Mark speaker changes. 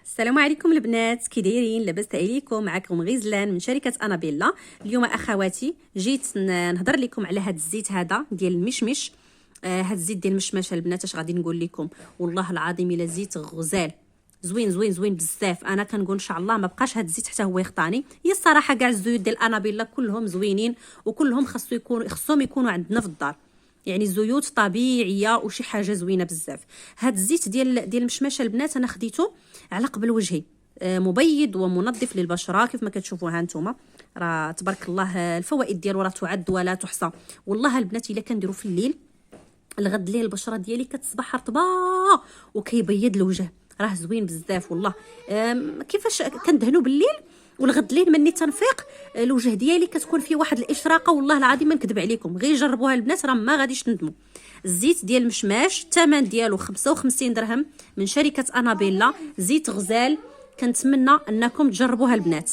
Speaker 1: السلام عليكم البنات، كي دايرين؟ لاباس عليكم؟ معكم غزلان من شركه انابيلا. اليوم اخواتي جيت نهضر لكم على هذا الزيت هذا ديال المشمش. هذا الزيت ديال المشمشه البنات اش غادي نقول لكم، والله العظيم الا زيت غزال زوين زوين زوين بزاف. انا كنقول ان شاء الله ما بقاش هذا الزيت حتى هو يخطاني. هي الصراحه كاع الزيوت ديال انابيلا كلهم زوينين وكلهم خصهم يكونوا عندنا في الدار، يعني زيوت طبيعيه وشي حاجه زوينه بزاف. هاد الزيت ديال المشمشه البنات انا خديته على قبل وجهي، مبيض ومنظف للبشره كيف ما كتشوفوها نتوما. راه تبارك الله الفوائد ديالو راه تعد ولا تحصى. والله البنات الا كنديروا في الليل الغد ليه البشره ديالي كتصبح رطبه وكيبيض الوجه، راه زوين بزاف والله. كيفاش كندهنوا بالليل والغد ليل مني تنفيق الوجه ديالي كتكون فيه واحد الاشراقه، والله العظيم ما نكذب عليكم، غير جربوها البنات راه ما غاديش تندموا. الزيت ديال المشماش الثمن ديالو 55 درهم من شركه انابيلا، زيت غزال. كنتمنى انكم تجربوها البنات.